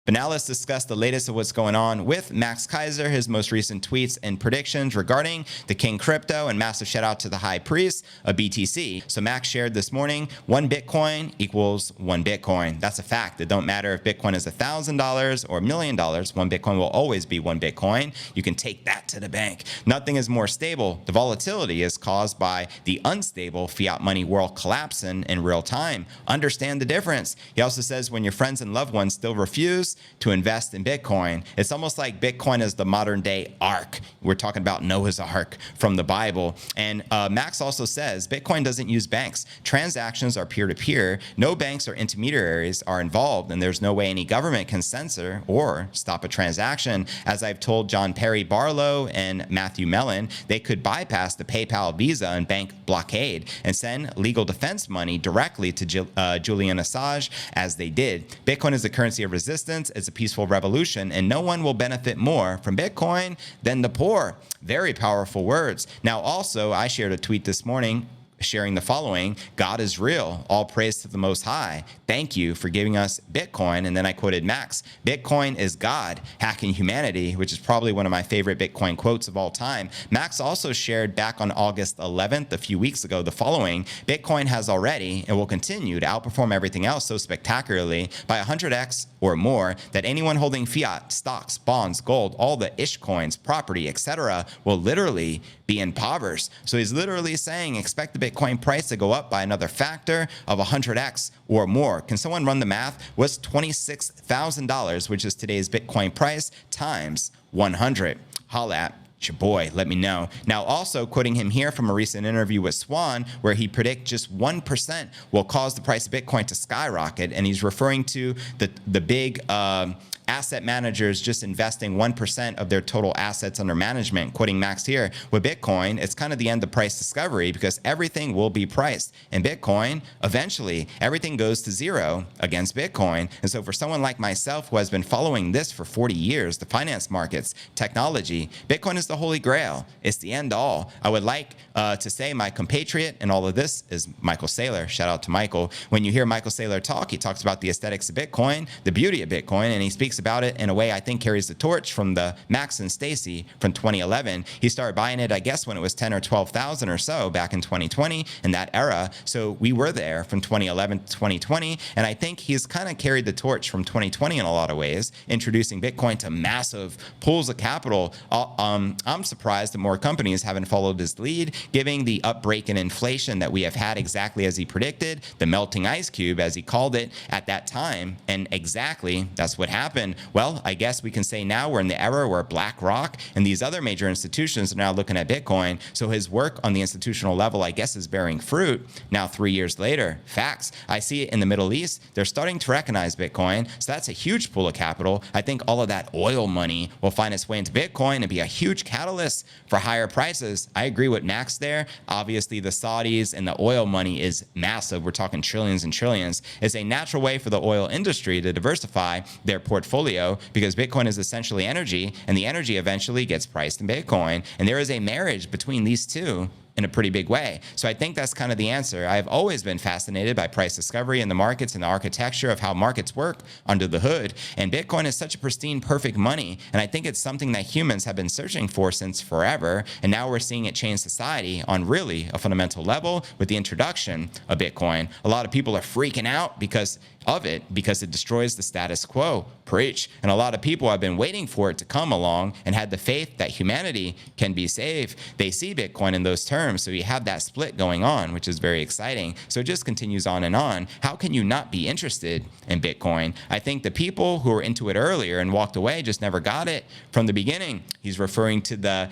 But now let's discuss the latest of what's going on with Max Keiser, his most recent tweets and predictions regarding the King Crypto, and massive shout out to the high priest of BTC. So Max shared this morning, 1 Bitcoin equals 1 Bitcoin. That's a fact. It don't matter if Bitcoin is $1,000 or $1 million, 1 Bitcoin will always be 1 Bitcoin. You can take that to the bank. Nothing is more stable. The volatility is caused by the unstable fiat money world collapsing in real time. Understand the difference. He also says when your friends and loved ones still refuse to invest in Bitcoin, it's almost like Bitcoin is the modern day ark. We're talking about Noah's Ark from the Bible. And Max also says Bitcoin doesn't use banks. Transactions are peer-to-peer. No banks or intermediaries are involved, and there's no way any government can censor or stop a transaction. As I've told John Perry Barlow and Matthew Mellon, they could bypass the PayPal, Visa, and bank blockade and send legal defense money directly to Julian Assange, as they did. Bitcoin is the currency of resistance. It's a peaceful revolution, and no one will benefit more from Bitcoin than the poor. Very powerful words. Now, also, I shared a tweet this morning sharing the following: God is real. All praise to the Most High. Thank you for giving us Bitcoin. And then I quoted Max. Bitcoin is God hacking humanity, which is probably one of my favorite Bitcoin quotes of all time. Max also shared back on August 11th, a few weeks ago, the following: Bitcoin has already and will continue to outperform everything else so spectacularly by 100x or more that anyone holding fiat, stocks, bonds, gold, all the ishcoins, property, etc. will literally be impoverished. So he's literally saying expect the Bitcoin price to go up by another factor of 100x or more. Can someone run the math? What's $26,000, which is today's Bitcoin price, times 100? Holla at your boy, let me know. Now, also quoting him here from a recent interview with Swan, where he predicts just 1% will cause the price of Bitcoin to skyrocket, and he's referring to the big asset managers just investing 1% of their total assets under management. Quoting Max here, with Bitcoin, it's kind of the end of price discovery because everything will be priced. In Bitcoin, eventually, everything goes to zero against Bitcoin. And so for someone like myself who has been following this for 40 years, the finance markets, technology, Bitcoin is the holy grail. It's the end all. I would like to say my compatriot in all of this is Michael Saylor. Shout out to Michael. When you hear Michael Saylor talk, he talks about the aesthetics of Bitcoin, the beauty of Bitcoin, and he speaks about it in a way I think carries the torch from the Max and Stacy from 2011. He started buying it, I guess, when it was 10 or 12,000 or so back in 2020 in that era. So we were there from 2011 to 2020. And I think he's kind of carried the torch from 2020 in a lot of ways, introducing Bitcoin to massive pools of capital. I'm surprised that more companies haven't followed his lead, giving the upbreak in inflation that we have had exactly as he predicted, the melting ice cube, as he called it at that time. And exactly that's what happened. Well, I guess we can say now we're in the era where BlackRock and these other major institutions are now looking at Bitcoin. So his work on the institutional level, I guess, is bearing fruit now 3 years later. Facts. I see it in the Middle East. They're starting to recognize Bitcoin. So that's a huge pool of capital. I think all of that oil money will find its way into Bitcoin and be a huge catalyst for higher prices. I agree with Max there. Obviously, the Saudis and the oil money is massive. We're talking trillions and trillions. It's a natural way for the oil industry to diversify their portfolio because Bitcoin is essentially energy, and the energy eventually gets priced in Bitcoin. And there is a marriage between these two in a pretty big way. So I think that's kind of the answer. I've always been fascinated by price discovery in the markets and the architecture of how markets work under the hood. And Bitcoin is such a pristine, perfect money. And I think it's something that humans have been searching for since forever. And now we're seeing it change society on really a fundamental level with the introduction of Bitcoin. A lot of people are freaking out because it destroys the status quo. Preach. And a lot of people have been waiting for it to come along and had the faith that humanity can be saved. They see Bitcoin in those terms. So you have that split going on, which is very exciting. So it just continues on and on. How can you not be interested in Bitcoin? I think the people who were into it earlier and walked away just never got it from the beginning. He's referring to the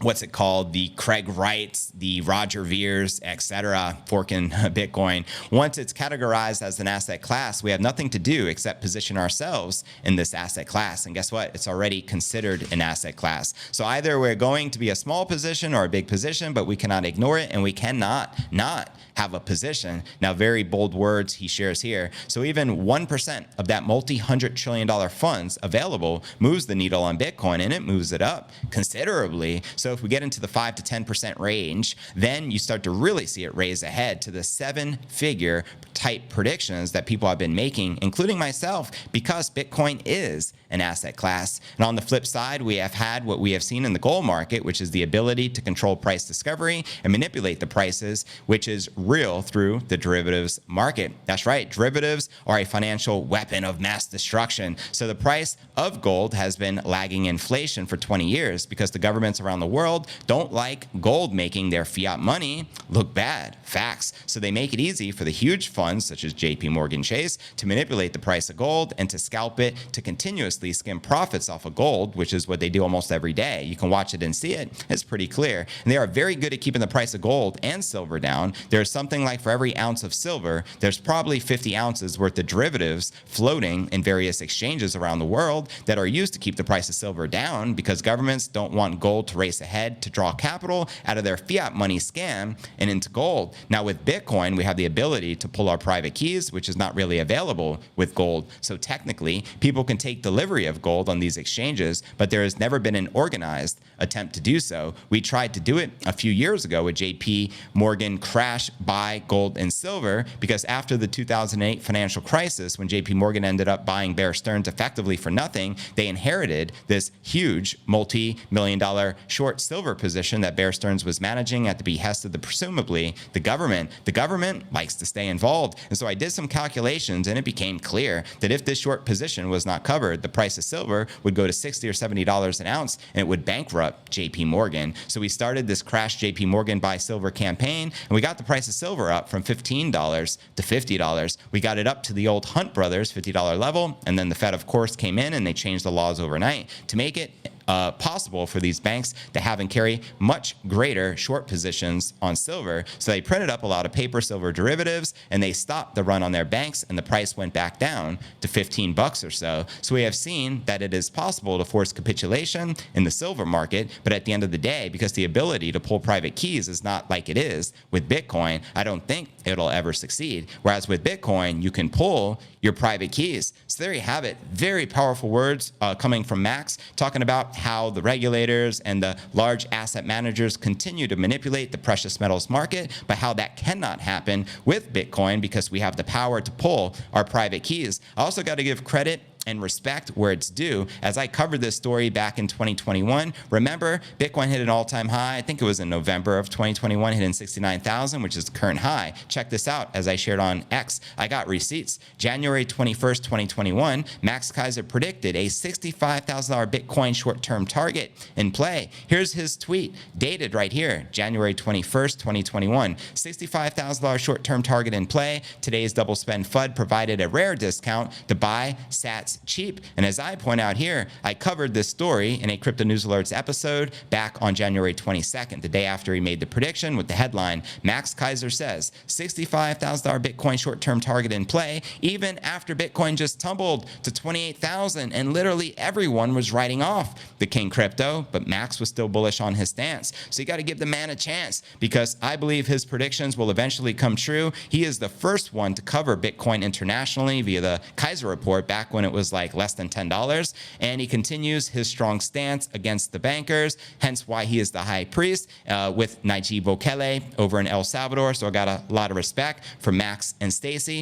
the Craig Wrights, the Roger Veers, etc., forking Bitcoin. Once it's categorized as an asset class, we have nothing to do except position ourselves in this asset class. And guess what? It's already considered an asset class. So either we're going to be a small position or a big position, but we cannot ignore it, and we cannot not have a position. Now, very bold words he shares here. So even 1% of that multi-$100 trillion funds available moves the needle on Bitcoin, and it moves it up considerably. So So if we get into the 5 to 10% range, then you start to really see it raise ahead to the 7-figure type predictions that people have been making, including myself, because Bitcoin is an asset class. And on the flip side, we have had what we have seen in the gold market, which is the ability to control price discovery and manipulate the prices, which is real through the derivatives market. That's right, derivatives are a financial weapon of mass destruction. So the price of gold has been lagging inflation for 20 years because the governments around the world don't like gold making their fiat money look bad. Facts. So they make it easy for the huge funds such as JP Morgan Chase to manipulate the price of gold and to scalp it to continuously skim profits off of gold, which is what they do almost every day. You can watch it and see it. It's pretty clear. And they are very good at keeping the price of gold and silver down. There's something like for every ounce of silver, there's probably 50 ounces worth of derivatives floating in various exchanges around the world that are used to keep the price of silver down because governments don't want gold to race ahead to draw capital out of their fiat money scam and into gold. Now with Bitcoin, we have the ability to pull our private keys, which is not really available with gold. So technically, people can take delivery of gold on these exchanges, but there has never been an organized attempt to do so. We tried to do it a few years ago with JP Morgan crash buy gold and silver because after the 2008 financial crisis, when JP Morgan ended up buying Bear Stearns effectively for nothing, they inherited this huge multi-million-dollar short silver position that Bear Stearns was managing at the behest of presumably the government. The government likes to stay involved. And so I did some calculations and it became clear that if this short position was not covered, the price of silver would go to $60 or $70 an ounce and it would bankrupt JP Morgan. So we started this crash JP Morgan buy silver campaign and we got the price of silver up from $15 to $50. We got it up to the old Hunt Brothers $50 level, and then the Fed of course came in and they changed the laws overnight to make it possible for these banks to have and carry much greater short positions on silver. So they printed up a lot of paper silver derivatives and they stopped the run on their banks and the price went back down to 15 bucks or so. So we have seen that it is possible to force capitulation in the silver market, but at the end of the day, because the ability to pull private keys is not like it is with Bitcoin, I don't think it'll ever succeed. Whereas with Bitcoin, you can pull your private keys. So there you have it. Very powerful words coming from Max, talking about how the regulators and the large asset managers continue to manipulate the precious metals market, but how that cannot happen with Bitcoin because we have the power to pull our private keys. I also got to give credit and respect where it's due. As I covered this story back in 2021, remember, Bitcoin hit an all-time high. I think it was in November of 2021, hitting 69,000, which is the current high. Check this out. As I shared on X, I got receipts. January 21st, 2021, Max Keiser predicted a $65,000 Bitcoin short-term target in play. Here's his tweet, dated right here, January 21st, 2021. $65,000 short-term target in play. Today's double spend FUD provided a rare discount to buy sats cheap. And as I point out here, I covered this story in a Crypto News Alerts episode back on January 22nd, the day after he made the prediction with the headline, Max Keiser says $65,000 Bitcoin short-term target in play, even after Bitcoin just tumbled to 28,000 and literally everyone was writing off the King Crypto, but Max was still bullish on his stance. So you got to give the man a chance because I believe his predictions will eventually come true. He is the first one to cover Bitcoin internationally via the Keiser report back when it was like less than $10, and he continues his strong stance against the bankers, hence why he is the high priest with Nayib Bukele over in El Salvador. So I got a lot of respect for Max and Stacy.